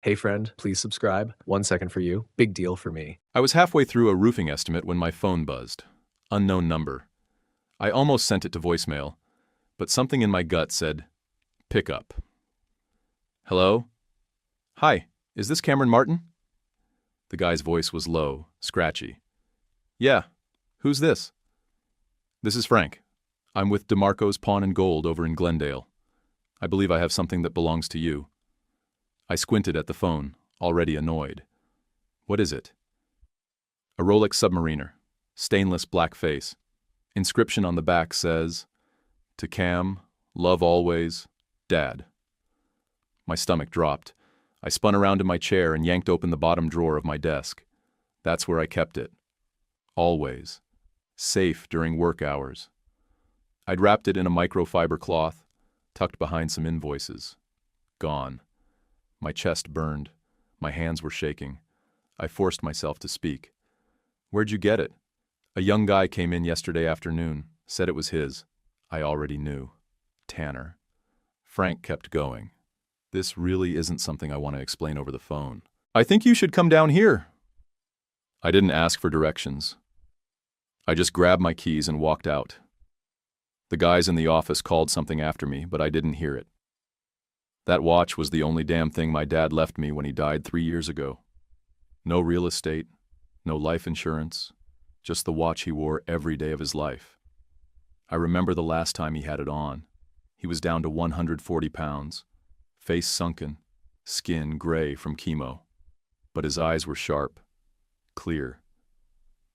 Hey friend, please subscribe. 1 second for you. Big deal for me. I was halfway through a roofing estimate when my phone buzzed. Unknown number. I almost sent it to voicemail, but something in my gut said, pick up. Hello? Hi, is this Cameron Martin? The guy's voice was low, scratchy. Yeah, who's this? This is Frank. I'm with DeMarco's Pawn and Gold over in Glendale. I believe I have something that belongs to you. I squinted at the phone, already annoyed. What is it? A Rolex Submariner, stainless black face. Inscription on the back says, To Cam, love always, Dad. My stomach dropped. I spun around in my chair and yanked open the bottom drawer of my desk. That's where I kept it. Always. Safe during work hours. I'd wrapped it in a microfiber cloth, tucked behind some invoices. Gone. My chest burned. My hands were shaking. I forced myself to speak. Where'd you get it? A young guy came in yesterday afternoon, said it was his. I already knew. Tanner. Frank kept going. This really isn't something I want to explain over the phone. I think you should come down here. I didn't ask for directions. I just grabbed my keys and walked out. The guys in the office called something after me, but I didn't hear it. That watch was the only damn thing my dad left me when he died 3 years ago. No real estate, no life insurance, just the watch he wore every day of his life. I remember the last time he had it on. He was down to 140 pounds, face sunken, skin gray from chemo. But his eyes were sharp, clear.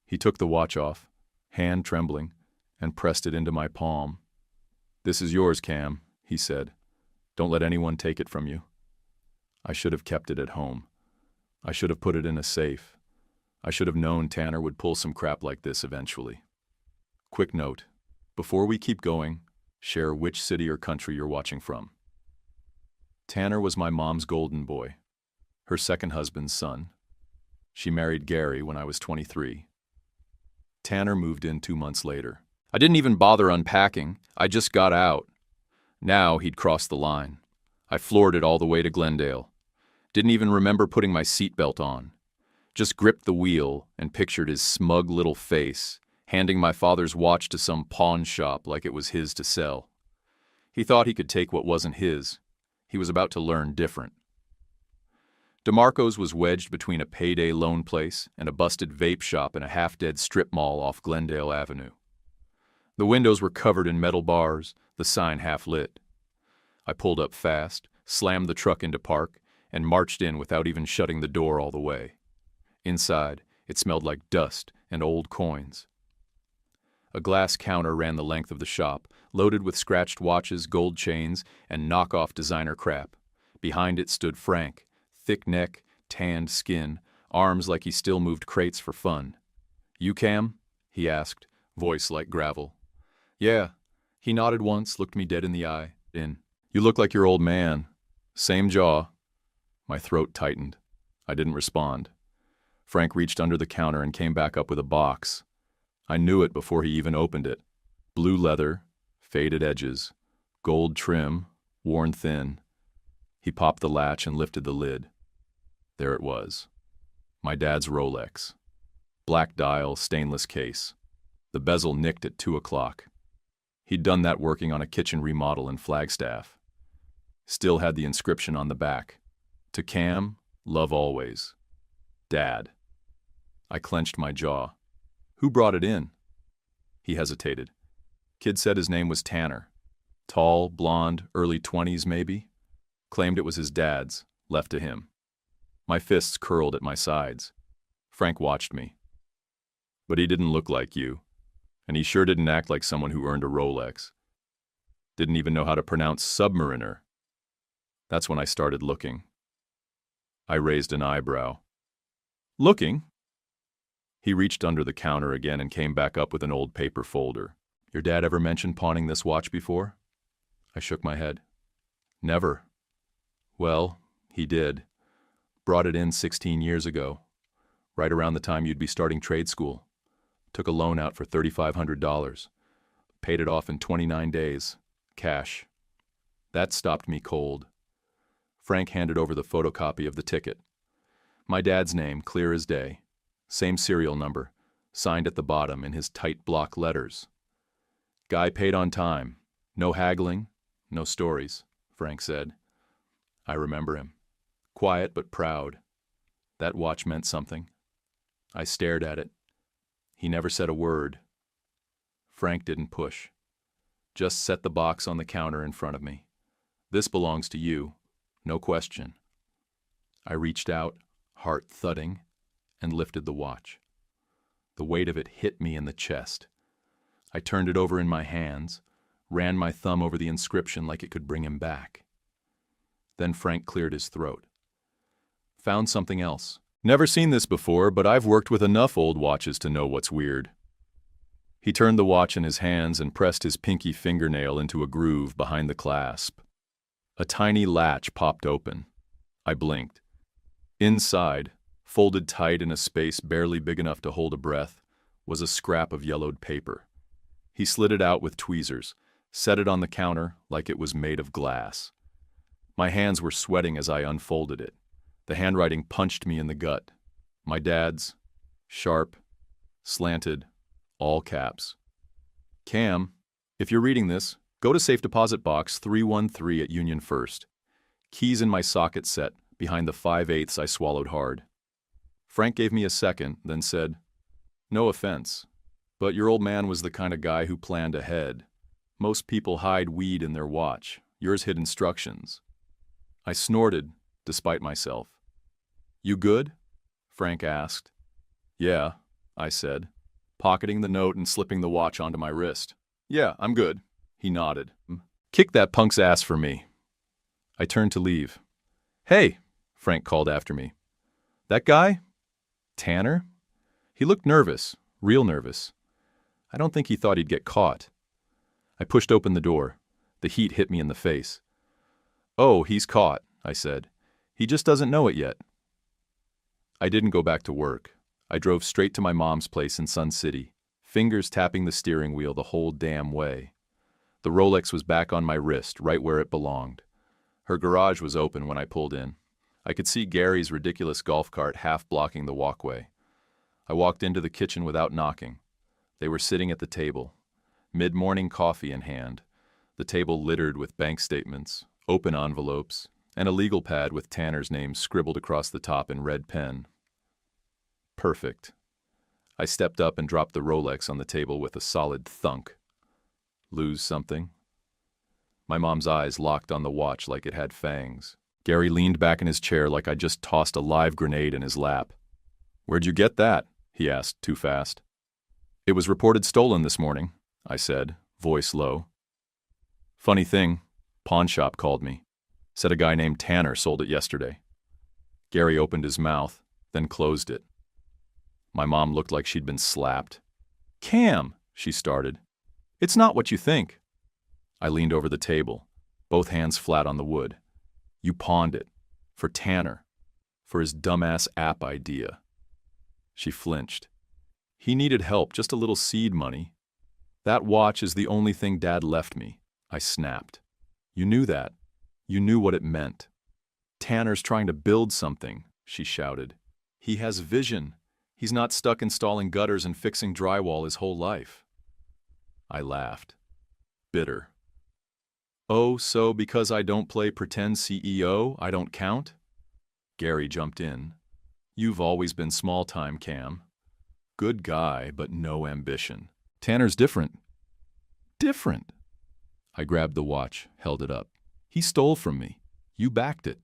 He took the watch off, hand trembling, and pressed it into my palm. This is yours, Cam, he said. Don't let anyone take it from you. I should have kept it at home. I should have put it in a safe. I should have known Tanner would pull some crap like this eventually. Quick note, before we keep going, share which city or country you're watching from. Tanner was my mom's golden boy, her second husband's son. She married Gary when I was 23. Tanner moved in 2 months later. I didn't even bother unpacking. I just got out. Now he'd crossed the line. I floored it all the way to Glendale. Didn't even remember putting my seatbelt on. Just gripped the wheel and pictured his smug little face, handing my father's watch to some pawn shop like it was his to sell. He thought he could take what wasn't his. He was about to learn different. DeMarco's was wedged between a payday loan place and a busted vape shop in a half-dead strip mall off Glendale Avenue. The windows were covered in metal bars, the sign half lit. I pulled up fast, slammed the truck into park, and marched in without even shutting the door all the way. Inside, it smelled like dust and old coins. A glass counter ran the length of the shop, loaded with scratched watches, gold chains, and knockoff designer crap. Behind it stood Frank, thick neck, tanned skin, arms like he still moved crates for fun. You, Cam? He asked, voice like gravel. Yeah. He nodded once, looked me dead in the eye. You look like your old man. Same jaw. My throat tightened. I didn't respond. Frank reached under the counter and came back up with a box. I knew it before he even opened it. Blue leather, faded edges, gold trim, worn thin. He popped the latch and lifted the lid. There it was. My dad's Rolex. Black dial, stainless case. The bezel nicked at 2 o'clock. He'd done that working on a kitchen remodel in Flagstaff. Still had the inscription on the back. To Cam, love always. Dad. I clenched my jaw. Who brought it in? He hesitated. Kid said his name was Tanner. Tall, blonde, early 20s maybe. Claimed it was his dad's, left to him. My fists curled at my sides. Frank watched me. But he didn't look like you. And he sure didn't act like someone who earned a Rolex. Didn't even know how to pronounce Submariner. That's when I started looking. I raised an eyebrow. Looking? He reached under the counter again and came back up with an old paper folder. Your dad ever mentioned pawning this watch before? I shook my head. Never. Well, he did. Brought it in 16 years ago, right around the time you'd be starting trade school. Took a loan out for $3,500. Paid it off in 29 days. Cash. That stopped me cold. Frank handed over the photocopy of the ticket. My dad's name, clear as day. Same serial number, signed at the bottom in his tight block letters. Guy paid on time. No haggling, no stories, Frank said. I remember him. Quiet but proud. That watch meant something. I stared at it. He never said a word. Frank didn't push. Just set the box on the counter in front of me. This belongs to you, no question. I reached out, heart thudding, and lifted the watch. The weight of it hit me in the chest. I turned it over in my hands, ran my thumb over the inscription like it could bring him back. Then Frank cleared his throat. Found something else. Never seen this before, but I've worked with enough old watches to know what's weird. He turned the watch in his hands and pressed his pinky fingernail into a groove behind the clasp. A tiny latch popped open. I blinked. Inside, folded tight in a space barely big enough to hold a breath, was a scrap of yellowed paper. He slid it out with tweezers, set it on the counter like it was made of glass. My hands were sweating as I unfolded it. The handwriting punched me in the gut. My dad's, sharp, slanted, all caps. Cam, if you're reading this, go to safe deposit box 313 at Union First. Keys in my socket set, behind the 5/8 I swallowed hard. Frank gave me a second, then said, No offense, but your old man was the kind of guy who planned ahead. Most people hide weed in their watch. Yours hid instructions. I snorted, despite myself. You good? Frank asked. Yeah, I said, pocketing the note and slipping the watch onto my wrist. Yeah, I'm good. He nodded. Kick that punk's ass for me. I turned to leave. Hey, Frank called after me. That guy? Tanner? He looked nervous, real nervous. I don't think he thought he'd get caught. I pushed open the door. The heat hit me in the face. Oh, he's caught, I said. He just doesn't know it yet. I didn't go back to work. I drove straight to my mom's place in Sun City, fingers tapping the steering wheel the whole damn way. The Rolex was back on my wrist, right where it belonged. Her garage was open when I pulled in. I could see Gary's ridiculous golf cart half blocking the walkway. I walked into the kitchen without knocking. They were sitting at the table, mid-morning coffee in hand, the table littered with bank statements, open envelopes, and a legal pad with Tanner's name scribbled across the top in red pen. Perfect. I stepped up and dropped the Rolex on the table with a solid thunk. Lose something? My mom's eyes locked on the watch like it had fangs. Gary leaned back in his chair like I'd just tossed a live grenade in his lap. Where'd you get that? He asked, too fast. It was reported stolen this morning, I said, voice low. Funny thing, pawn shop called me. Said a guy named Tanner sold it yesterday. Gary opened his mouth, then closed it. My mom looked like she'd been slapped. Cam, she started. It's not what you think. I leaned over the table, both hands flat on the wood. You pawned it. For Tanner. For his dumbass app idea. She flinched. He needed help, just a little seed money. That watch is the only thing Dad left me, I snapped. You knew that. You knew what it meant. Tanner's trying to build something, she shouted. He has vision. He's not stuck installing gutters and fixing drywall his whole life. I laughed. Bitter. Oh, so because I don't play pretend CEO, I don't count? Gary jumped in. You've always been small-time, Cam. Good guy, but no ambition. Tanner's different. Different? I grabbed the watch, held it up. He stole from me. You backed it.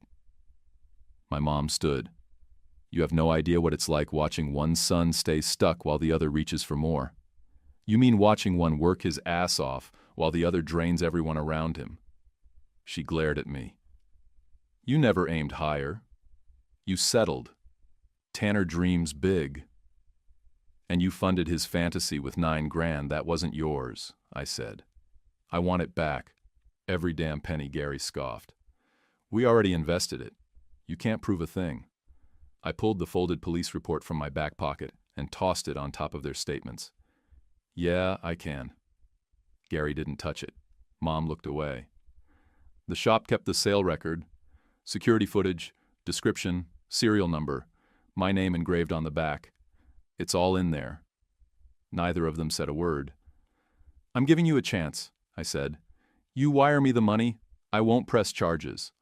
My mom stood. You have no idea what it's like watching one son stay stuck while the other reaches for more. You mean watching one work his ass off while the other drains everyone around him. She glared at me. You never aimed higher. You settled. Tanner dreams big. And you funded his fantasy with $9 grand that wasn't yours, I said. I want it back. Every damn penny, Gary scoffed. We already invested it. You can't prove a thing. I pulled the folded police report from my back pocket and tossed it on top of their statements. Yeah, I can. Gary didn't touch it. Mom looked away. The shop kept the sale record. Security footage, description, serial number, my name engraved on the back. It's all in there. Neither of them said a word. I'm giving you a chance, I said. You wire me the money, I won't press charges.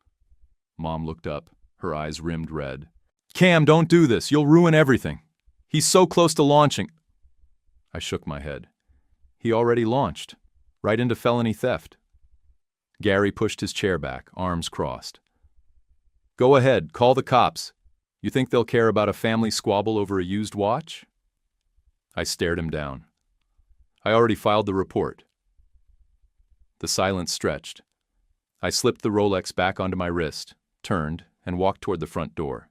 Mom looked up, her eyes rimmed red. Cam, don't do this, you'll ruin everything. He's so close to launching. I shook my head. He already launched, right into felony theft. Gary pushed his chair back, arms crossed. Go ahead, call the cops. You think they'll care about a family squabble over a used watch? I stared him down. I already filed the report. The silence stretched. I slipped the Rolex back onto my wrist, turned, and walked toward the front door.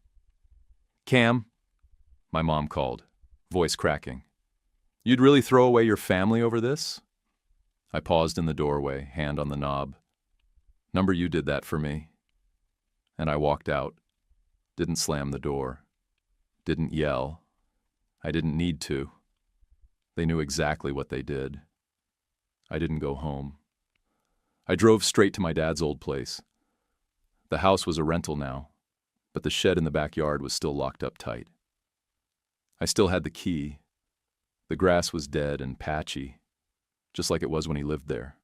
Cam, my mom called, voice cracking. You'd really throw away your family over this? I paused in the doorway, hand on the knob. Number you did that for me. And I walked out. Didn't slam the door. Didn't yell. I didn't need to. They knew exactly what they did. I didn't go home. I drove straight to my dad's old place. The house was a rental now, but the shed in the backyard was still locked up tight. I still had the key. The grass was dead and patchy, just like it was when he lived there.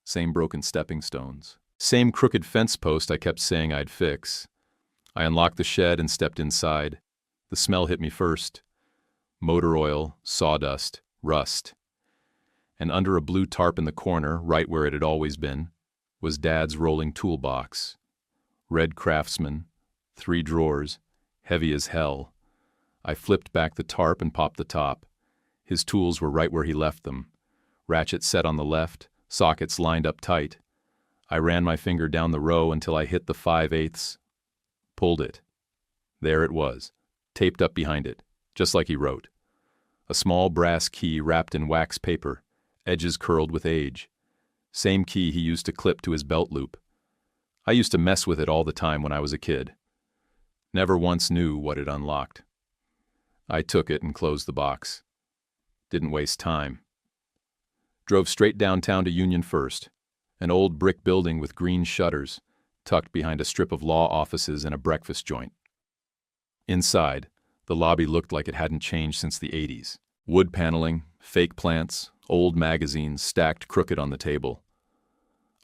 Same broken stepping stones. Same crooked fence post I kept saying I'd fix. I unlocked the shed and stepped inside. The smell hit me first. Motor oil, sawdust, rust. And under a blue tarp in the corner, right where it had always been, was Dad's rolling toolbox. Red Craftsman, 3 drawers, heavy as hell. I flipped back the tarp and popped the top. His tools were right where he left them. Ratchet set on the left, sockets lined up tight. I ran my finger down the row until I hit the 5/8. Pulled it. There it was, taped up behind it, just like he wrote. A small brass key wrapped in wax paper, edges curled with age. Same key he used to clip to his belt loop. I used to mess with it all the time when I was a kid. Never once knew what it unlocked. I took it and closed the box. Didn't waste time. Drove straight downtown to Union First, an old brick building with green shutters, tucked behind a strip of law offices and a breakfast joint. Inside, the lobby looked like it hadn't changed since the 80s. Wood paneling, fake plants, old magazines stacked crooked on the table.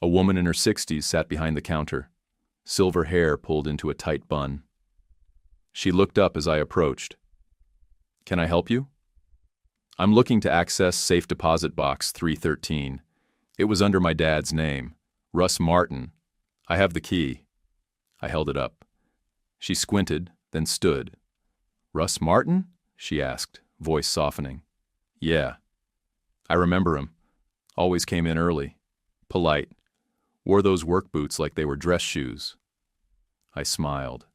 A woman in her 60s sat behind the counter, silver hair pulled into a tight bun. She looked up as I approached. Can I help you? I'm looking to access safe deposit box 313. It was under my dad's name, Russ Martin. I have the key. I held it up. She squinted, then stood. Russ Martin? She asked, voice softening. Yeah. I remember him. Always came in early. Polite. Wore those work boots like they were dress shoes. I smiled.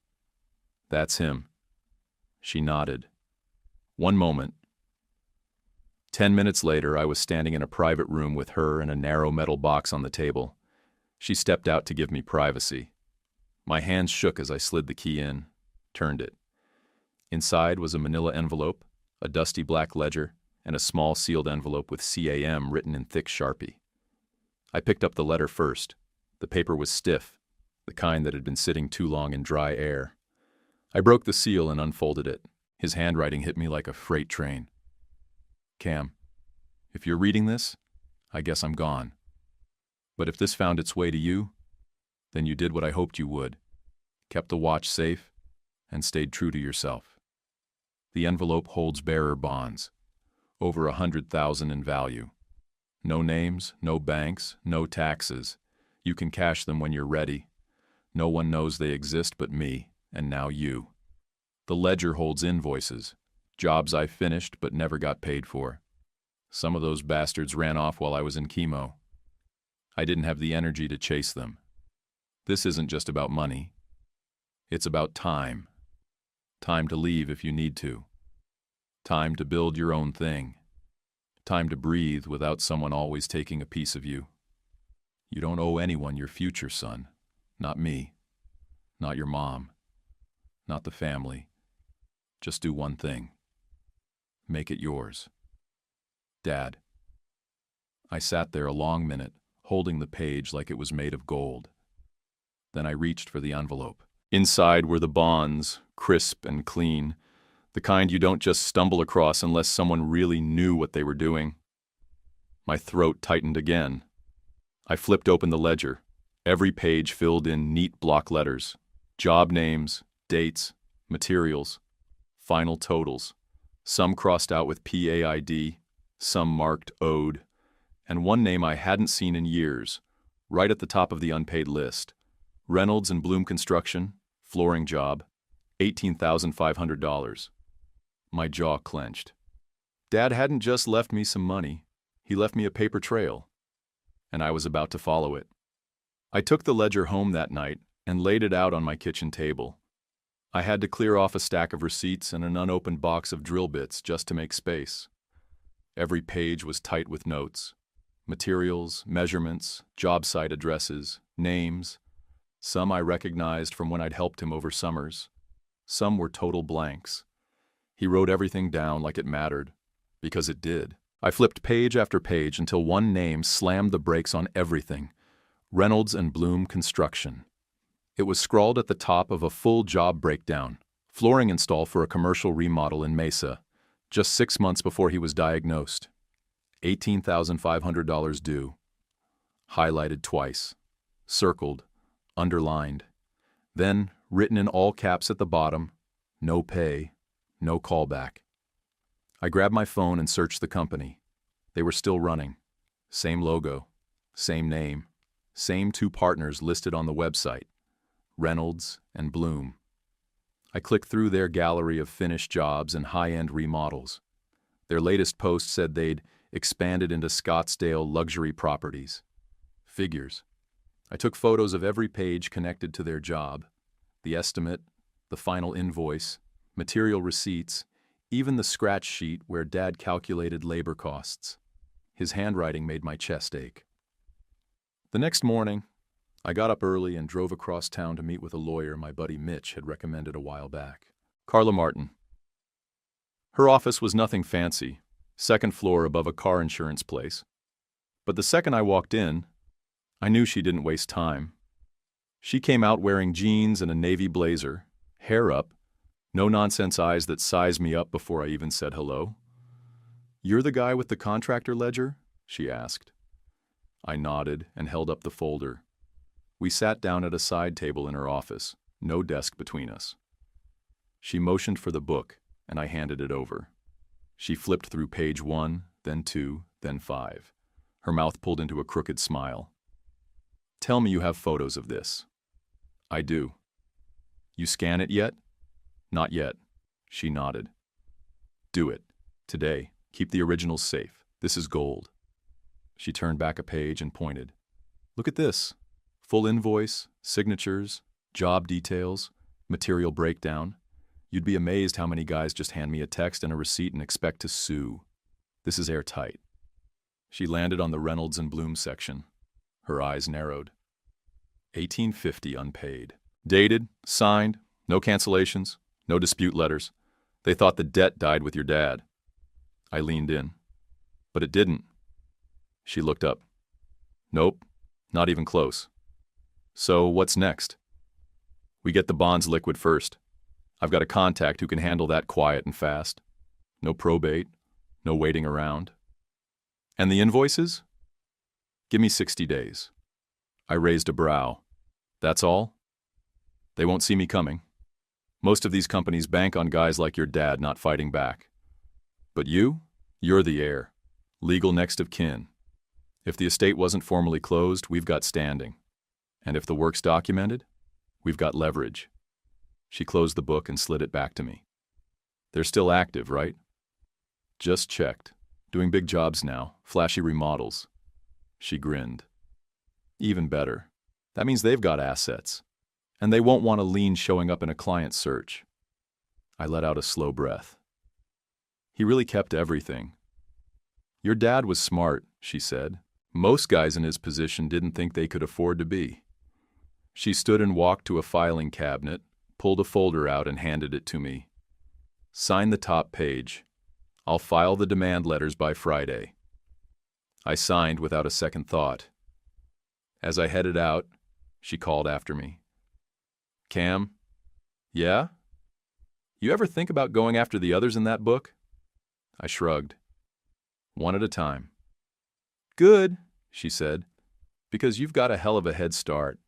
That's him. She nodded. One moment. 10 minutes later, I was standing in a private room with her and a narrow metal box on the table. She stepped out to give me privacy. My hands shook as I slid the key in, turned it. Inside was a manila envelope, a dusty black ledger, and a small sealed envelope with CAM written in thick Sharpie. I picked up the letter first. The paper was stiff, the kind that had been sitting too long in dry air. I broke the seal and unfolded it. His handwriting hit me like a freight train. Cam, if you're reading this, I guess I'm gone. But if this found its way to you, then you did what I hoped you would. Kept the watch safe and stayed true to yourself. The envelope holds bearer bonds, over 100,000 in value. No names, no banks, no taxes. You can cash them when you're ready. No one knows they exist but me, and now you. The ledger holds invoices, jobs I finished but never got paid for. Some of those bastards ran off while I was in chemo. I didn't have the energy to chase them. This isn't just about money. It's about time. Time to leave if you need to. Time to build your own thing. Time to breathe without someone always taking a piece of you. You don't owe anyone your future, son. Not me. Not your mom. Not the family. Just do one thing. Make it yours. Dad. I sat there a long minute, holding the page like it was made of gold. Then I reached for the envelope. Inside were the bonds, crisp and clean, the kind you don't just stumble across unless someone really knew what they were doing. My throat tightened again. I flipped open the ledger, every page filled in neat block letters, job names, dates, materials, final totals, some crossed out with PAID, some marked owed, and one name I hadn't seen in years, right at the top of the unpaid list. Reynolds and Bloom Construction, flooring job, $18,500. My jaw clenched. Dad hadn't just left me some money, he left me a paper trail, and I was about to follow it. I took the ledger home that night and laid it out on my kitchen table. I had to clear off a stack of receipts and an unopened box of drill bits just to make space. Every page was tight with notes. Materials, measurements, job site addresses, names. Some I recognized from when I'd helped him over summers. Some were total blanks. He wrote everything down like it mattered, because it did. I flipped page after page until one name slammed the brakes on everything: Reynolds and Bloom Construction. It was scrawled at the top of a full job breakdown, flooring install for a commercial remodel in Mesa, just 6 months before he was diagnosed. $18,500 due. Highlighted twice. Circled. Underlined. Then, written in all caps at the bottom, no pay, no callback. I grabbed my phone and searched the company. They were still running. Same logo, same name, same 2 partners listed on the website, Reynolds and Bloom. I clicked through their gallery of finished jobs and high-end remodels. Their latest post said they'd expanded into Scottsdale luxury properties. Figures. I took photos of every page connected to their job, the estimate, the final invoice, material receipts, even the scratch sheet where Dad calculated labor costs. His handwriting made my chest ache. The next morning, I got up early and drove across town to meet with a lawyer my buddy Mitch had recommended a while back. Carla Martin. Her office was nothing fancy, 2nd floor above a car insurance place. But the second I walked in, I knew she didn't waste time. She came out wearing jeans and a navy blazer, hair up, no-nonsense eyes that sized me up before I even said hello. "You're the guy with the contractor ledger?" she asked. I nodded and held up the folder. We sat down at a side table in her office, no desk between us. She motioned for the book, and I handed it over. She flipped through page 1, then 2, then 5. Her mouth pulled into a crooked smile. "Tell me you have photos of this." "I do." "You scan it yet?" "Not yet." She nodded. "Do it. Today. Keep the originals safe. This is gold." She turned back a page and pointed. "Look at this. Full invoice, signatures, job details, material breakdown. You'd be amazed how many guys just hand me a text and a receipt and expect to sue. This is airtight." She landed on the Reynolds and Bloom section. Her eyes narrowed. $1850 unpaid. Dated, signed, no cancellations, no dispute letters. They thought the debt died with your dad. I leaned in. But it didn't. She looked up. Nope, not even close. So what's next? We get the bonds liquid first. I've got a contact who can handle that quiet and fast. No probate, no waiting around. And the invoices? Give me 60 days. I raised a brow. That's all? They won't see me coming. Most of these companies bank on guys like your dad not fighting back. But you're the heir. Legal next of kin. If the estate wasn't formally closed, we've got standing. And if the work's documented, we've got leverage. She closed the book and slid it back to me. They're still active, right? Just checked. Doing big jobs now, flashy remodels. She grinned. Even better. That means they've got assets. And they won't want a lien showing up in a client search. I let out a slow breath. He really kept everything. Your dad was smart, she said. Most guys in his position didn't think they could afford to be. She stood and walked to a filing cabinet, pulled a folder out and handed it to me. Sign the top page. I'll file the demand letters by Friday. I signed without a second thought. As I headed out, she called after me. Cam? Yeah? You ever think about going after the others in that book? I shrugged. One at a time. Good, she said, because you've got a hell of a head start.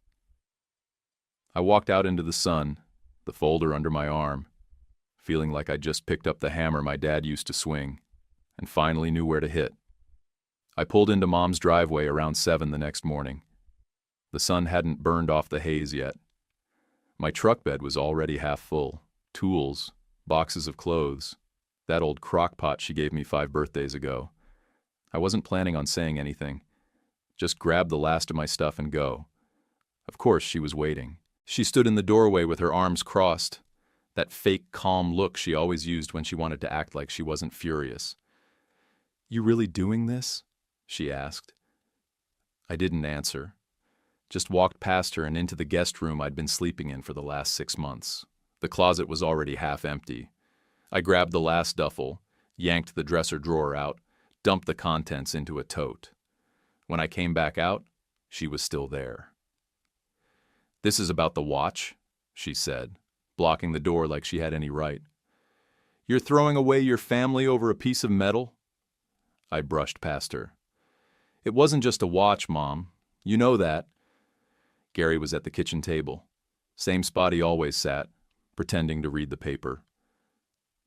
I walked out into the sun, the folder under my arm, feeling like I'd just picked up the hammer my dad used to swing, and finally knew where to hit. I pulled into Mom's driveway around 7 the next morning. The sun hadn't burned off the haze yet. My truck bed was already half full. Tools, boxes of clothes, that old crock pot she gave me 5 birthdays ago. I wasn't planning on saying anything. Just grab the last of my stuff and go. Of course, she was waiting. She stood in the doorway with her arms crossed, that fake calm look she always used when she wanted to act like she wasn't furious. You really doing this? She asked. I didn't answer. Just walked past her and into the guest room I'd been sleeping in for the last 6 months. The closet was already half empty. I grabbed the last duffel, yanked the dresser drawer out, dumped the contents into a tote. When I came back out, she was still there. This is about the watch, she said, blocking the door like she had any right. You're throwing away your family over a piece of metal? I brushed past her. It wasn't just a watch, Mom. You know that. Gary was at the kitchen table, same spot he always sat, pretending to read the paper.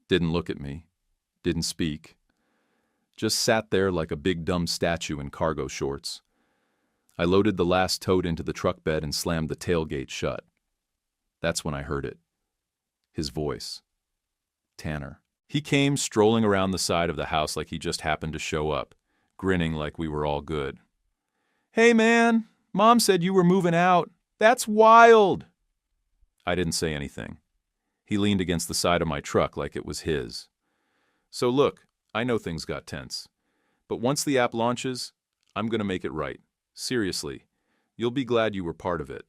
Didn't look at me, didn't speak. Just sat there like a big dumb statue in cargo shorts. I loaded the last tote into the truck bed and slammed the tailgate shut. That's when I heard it. His voice. Tanner. He came strolling around the side of the house like he just happened to show up, grinning like we were all good. Hey man, Mom said you were moving out. That's wild. I didn't say anything. He leaned against the side of my truck like it was his. So look, I know things got tense. But once the app launches, I'm going to make it right. Seriously, you'll be glad you were part of it.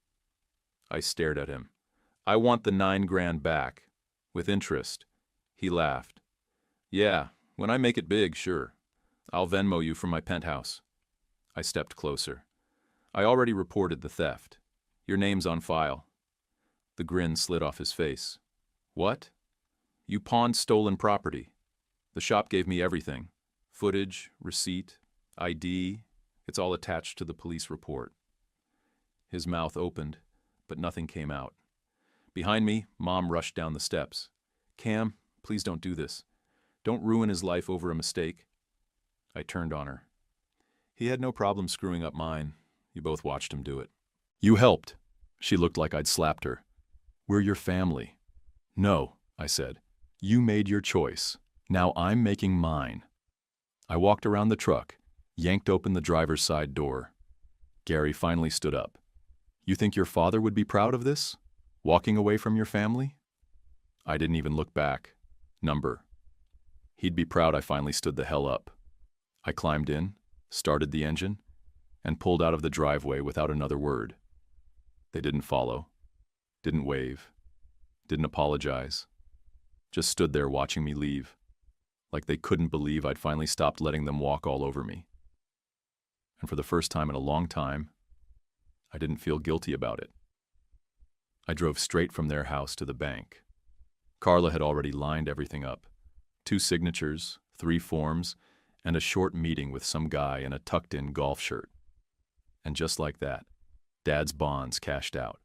I stared at him. I want the $9,000 back. With interest. He laughed. Yeah, when I make it big, sure. I'll Venmo you from my penthouse. I stepped closer. I already reported the theft. Your name's on file. The grin slid off his face. What? You pawned stolen property. The shop gave me everything. Footage, receipt, ID. It's all attached to the police report. His mouth opened, but nothing came out. Behind me, Mom rushed down the steps. Cam, please don't do this. Don't ruin his life over a mistake. I turned on her. He had no problem screwing up mine. You both watched him do it. You helped. She looked like I'd slapped her. We're your family. No, I said. You made your choice. Now I'm making mine. I walked around the truck, yanked open the driver's side door. Gary finally stood up. You think your father would be proud of this? Walking away from your family? I didn't even look back. Number. He'd be proud I finally stood the hell up. I climbed in, started the engine, and pulled out of the driveway without another word. They didn't follow, didn't wave, didn't apologize. Just stood there watching me leave, like they couldn't believe I'd finally stopped letting them walk all over me. And for the first time in a long time, I didn't feel guilty about it. I drove straight from their house to the bank. Carla had already lined everything up. 2 signatures, 3 forms, and a short meeting with some guy in a tucked-in golf shirt. And just like that, Dad's bonds cashed out.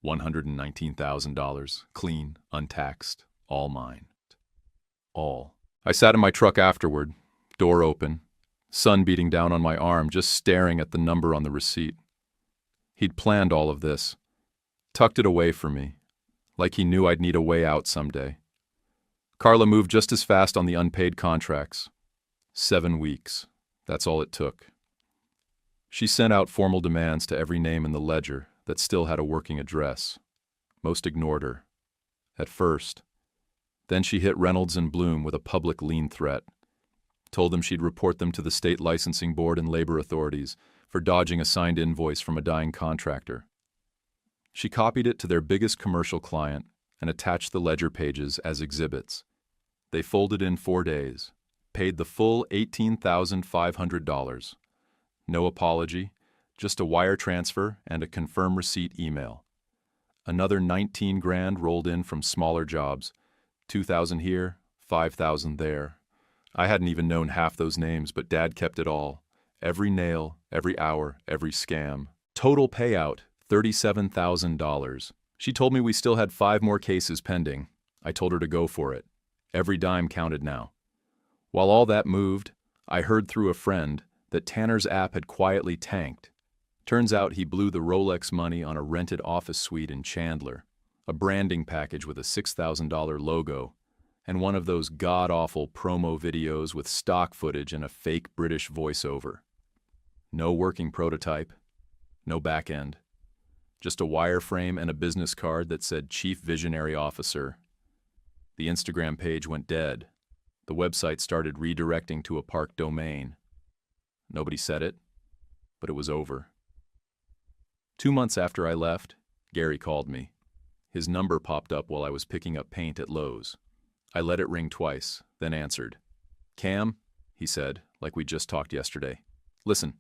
$119,000, clean, untaxed, all mine. All. I sat in my truck afterward, door open, sun beating down on my arm, just staring at the number on the receipt. He'd planned all of this, tucked it away for me, like he knew I'd need a way out someday. Carla moved just as fast on the unpaid contracts. 7 weeks. That's all it took. She sent out formal demands to every name in the ledger that still had a working address. Most ignored her. At first. Then she hit Reynolds and Bloom with a public lien threat. Told them she'd report them to the state licensing board and labor authorities for dodging a signed invoice from a dying contractor. She copied it to their biggest commercial client and attached the ledger pages as exhibits. They folded in 4 days, paid the full $18,500. No apology, Just a wire transfer and a confirm receipt email. Another 19 grand rolled in from smaller jobs. 2,000 here, 5,000 there. I hadn't even known half those names, but Dad kept it all. Every nail, every hour, every scam. Total payout, $37,000. She told me we still had 5 more cases pending. I told her to go for it. Every dime counted now. While all that moved, I heard through a friend that Tanner's app had quietly tanked. Turns out he blew the Rolex money on a rented office suite in Chandler, a branding package with a $6,000 logo, and one of those god-awful promo videos with stock footage and a fake British voiceover. No working prototype, no back end, just a wireframe and a business card that said Chief Visionary Officer. The Instagram page went dead. The website started redirecting to a park domain. Nobody said it, but it was over. 2 months after I left, Gary called me. His number popped up while I was picking up paint at Lowe's. I let it ring twice, then answered. "Cam," he said, like we just talked yesterday. "Listen,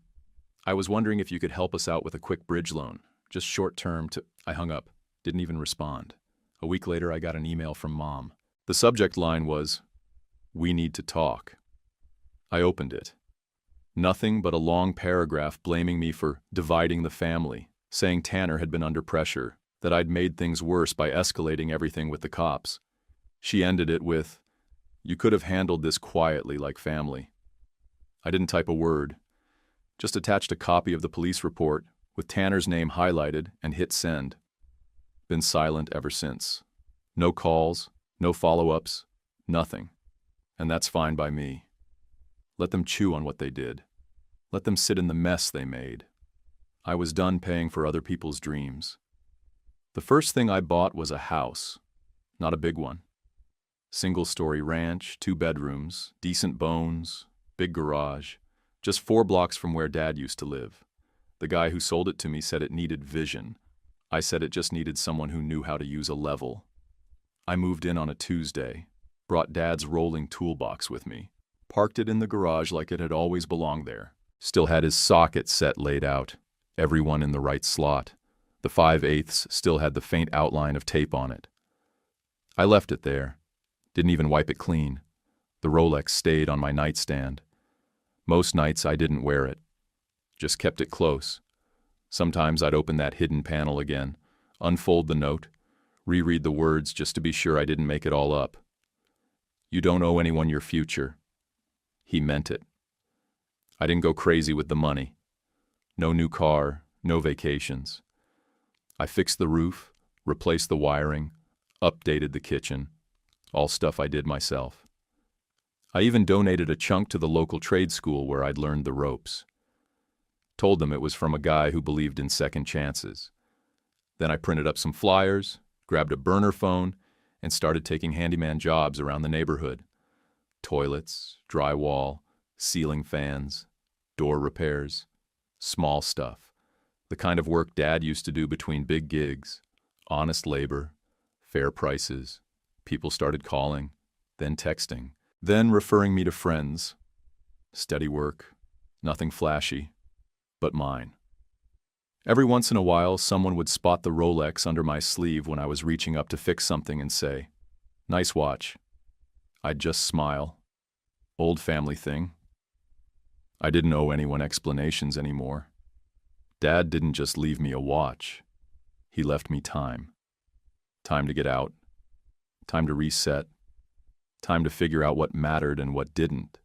I was wondering if you could help us out with a quick bridge loan, just short-term to—" I hung up, didn't even respond. A week later, I got an email from Mom. The subject line was, "We need to talk." I opened it. Nothing but a long paragraph blaming me for dividing the family, saying Tanner had been under pressure, that I'd made things worse by escalating everything with the cops. She ended it with, "You could have handled this quietly like family." I didn't type a word, just attached a copy of the police report with Tanner's name highlighted and hit send. Been silent ever since. No calls, no follow-ups, nothing. And that's fine by me. Let them chew on what they did. Let them sit in the mess they made. I was done paying for other people's dreams. The first thing I bought was a house, not a big one. Single-story ranch, 2 bedrooms, decent bones, big garage, just 4 blocks from where Dad used to live. The guy who sold it to me said it needed vision. I said it just needed someone who knew how to use a level. I moved in on a Tuesday, brought Dad's rolling toolbox with me, parked it in the garage like it had always belonged there. Still had his socket set laid out, everyone in the right slot. The 5/8 still had the faint outline of tape on it. I left it there. Didn't even wipe it clean. The Rolex stayed on my nightstand. Most nights I didn't wear it. Just kept it close. Sometimes I'd open that hidden panel again, unfold the note, reread the words just to be sure I didn't make it all up. "You don't owe anyone your future." He meant it. I didn't go crazy with the money. No new car, no vacations. I fixed the roof, replaced the wiring, updated the kitchen, all stuff I did myself. I even donated a chunk to the local trade school where I'd learned the ropes. Told them it was from a guy who believed in second chances. Then I printed up some flyers, grabbed a burner phone, and started taking handyman jobs around the neighborhood. Toilets, drywall, ceiling fans, door repairs, small stuff. The kind of work Dad used to do between big gigs. Honest labor, fair prices. People started calling, then texting, then referring me to friends. Steady work, nothing flashy, but mine. Every once in a while, someone would spot the Rolex under my sleeve when I was reaching up to fix something and say, "Nice watch." I'd just smile. Old family thing. I didn't owe anyone explanations anymore. Dad didn't just leave me a watch. He left me time. Time to get out. Time to reset. Time to figure out what mattered and what didn't.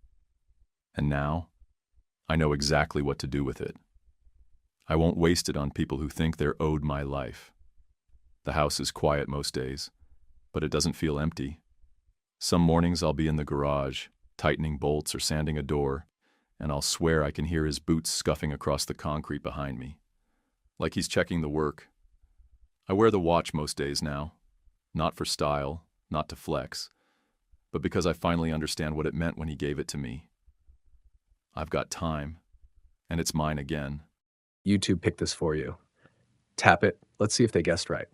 And now, I know exactly what to do with it. I won't waste it on people who think they're owed my life. The house is quiet most days, but it doesn't feel empty. Some mornings I'll be in the garage, tightening bolts or sanding a door, and I'll swear I can hear his boots scuffing across the concrete behind me. Like he's checking the work. I wear the watch most days now, not for style, not to flex, but because I finally understand what it meant when he gave it to me. I've got time, and it's mine again. YouTube picked this for you. Tap it. Let's see if they guessed right.